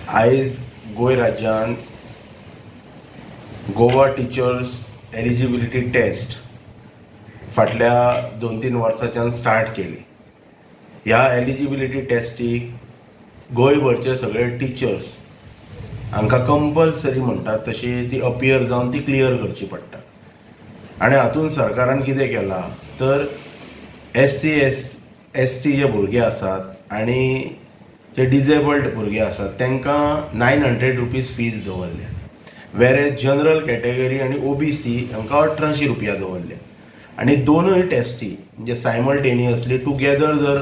आयज गोंय राज्यान Goa teachers eligibility taste फाटल्या 2-3 वर्सांच्यान स्टार्ट केली। ह्या एलिजिबिलिटी टेस्टीक गोंयभरचे सगळे टीचर्स हांकां कंपल्सरी म्हणटात तशी ती अपियर जावन ती क्लियर करची पडटा। आनी हातूंत सरकारान कितें केलां तर SC ST जे भुरगे आसात आनी जे डिजेबल्ड भुरगे आसात तांकां 900 रुपीज फीज दवरल्या, वेरेज जनरल कॅटेगरी आनी OBC हांकां 1800 रुपया दवरल्या। आनी दोनूय टेस्टी म्हणजे सायमल्टेनियसली टुगेदर जर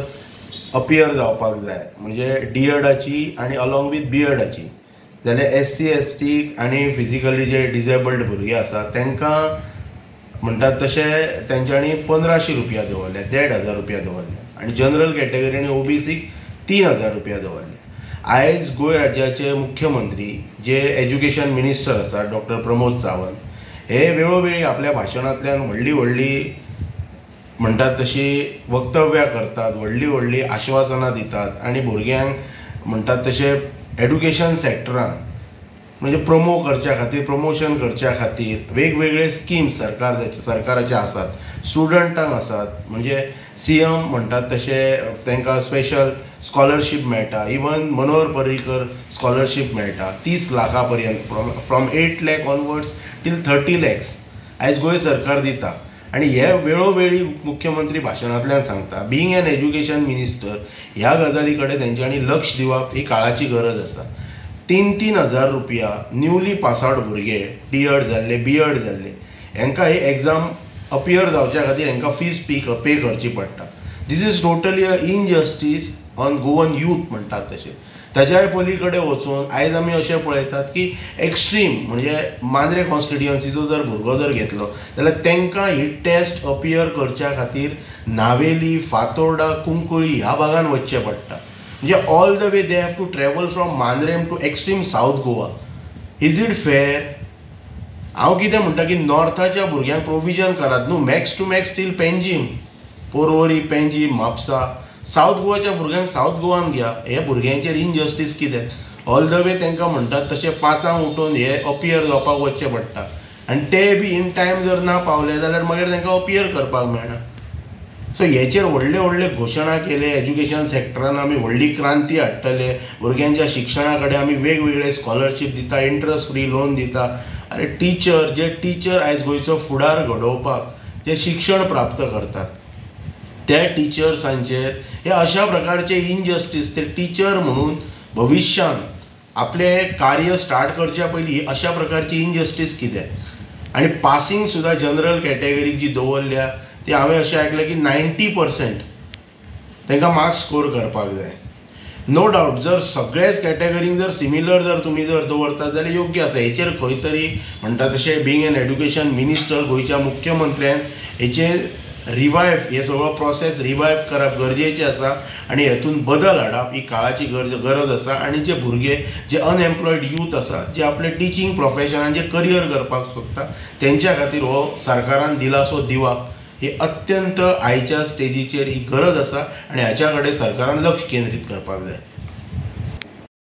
अपियर जावपाक जाय म्हणजे DEDची आनी अलॉंग विथ BEDची जाल्यार SC ST आनी फिजिकली जे डिजेबल्ड भुरगे आसात तांकां म्हणटात तशे तेंच्यांनी 1500 रुपया दवरल्या, 1500 रुपया दवरल्या आनी जनरल कॅटेगरी आनी OBCक 3000 रुपया दवरले। आयज गोंय राज्याचे मुख्यमंत्री जे एज्युकेशन मिनिस्टर आसा डॉक्टर प्रमोद सावंत हे वेळोवेळी आपल्या भाशणांतल्यान व्हडली म्हणटात तशी वक्तव्यां करतात, व्हडली आश्वासनां दितात आनी भुरग्यांक म्हणटात तशे एड्युकेशन सेक्टरान म्हणजे प्रमोशन करच्या खातीर वेगवेगळे स्किम्स सरकाराचे आसात, स्टुडंटांक आसात म्हणजे CM म्हणटात तशे तांकां स्पेशल स्कॉलरशीप मेळटा, इवन मनोहर पर्रीकर स्कॉलरशीप मेळटा 30 लाखां पर्यंत फ्रॉम 8 लाख ऑनवर्ड्स टील 30 lakhs आयज गोंय सरकार दिता। आनी हे वेळोवेळी मुख्यमंत्री भाशणांतल्यान सांगता बिंग एन एज्युकेशन मिनिस्टर ह्या गजाली कडेन तेंच्यांनी लक्ष दिवप ही काळाची गरज आसा। 3,000 रुपया न्यूली पास आउट भुरगे DED जाल्ले BED जाल्ले हांकां ही एग्जाम अपियर जावच्या खातीर हांकां फीज पे करची पडटा। This is totally a injustice on Goan youth म्हणटात तशें। ताच्याय पलीकडे वचून आयज आमी अशें पळयतात की एक्स्ट्रीम म्हणजे मांद्रे कॉन्स्टिट्युएन्सीचो जर भुरगो जर घेतलो जाल्यार तांकां ही टेस्ट अपियर करच्या खातीर नावेली, फातोर्डा, कुंकळी ह्या भागान वचचें पडटा। म्हणजे all the way they have to travel from Mandrem to extreme south Goa. Is it fair? हांव कितें म्हणटा की नॉर्थाच्या भुरग्यांक प्रोविजन करात न्हू, max to max till Panjim, Porvorim, Panjim, Mapusa. South गोवाच्या भुरग्यांक साऊथ गोवान घ्या। हे भुरग्यांचेर इनजस्टीस कितें? ऑल द वे तांकां म्हणटात तशें 5 उठून हे अपियर जावपाक वचचें पडटा आनी ते बी इन टायम जर ना पावले जाल्यार मागीर तांकां अपियर करपाक मेळना। सो हेचेर व्हडले घोशणा केले, एज्युकेशन सेक्टरान आमी व्हडली क्रांती हाडटले, भुरग्यांच्या शिक्षणा कडेन आमी वेगवेगळे स्कॉलरशीप दिता, इंट्रस्ट फ्री लोन दिता। अरे टीचर आयज गोंयचो फुडार घडोवपाक जे शिक्षण प्राप्त करतात त्या टिचर्सांचेर हे अशा प्रकारचे इनजस्टीस ते टीचर म्हणून भविष्यान आपले कार्य स्टार्ट करच्या पयलीं अशा प्रकारची इनजस्टीस कितें? आनी पासींग सुद्दां जनरल कॅटेगरीक जी दवरल्या ती हांवें अशें आयकलें की 90% तांकां मार्क्स स्कोर करपाक जाय। नो डावट जर सगळेच कॅटेगरीक जर सिमिलर जर तुमी जर दवरतात जाल्यार योग्य आसा। हेचेर खंय तरी म्हणटा तशें बिंग एन एड्युकेशन मिनिस्टर गोंयच्या मुख्यमंत्र्यान हेचेर हे सगळो प्रोसेस रिवायव करप गरजेचें आसा आनी हेतून बदल हाडप ही काळाची गरज आसा। आनी जे भुरगे जे अनएम्प्लॉयड यूथ आसात जे आपले टिचींग प्रोफेशनान जे करियर करपाक सोदता तेंच्या खातीर हो सरकारान दिलासो दिवप ही अत्यंत आयच्या स्टेजीचेर ही गरज आसा आनी हाच्या कडेन सरकारान लक्ष केंद्रीत करपाक जाय।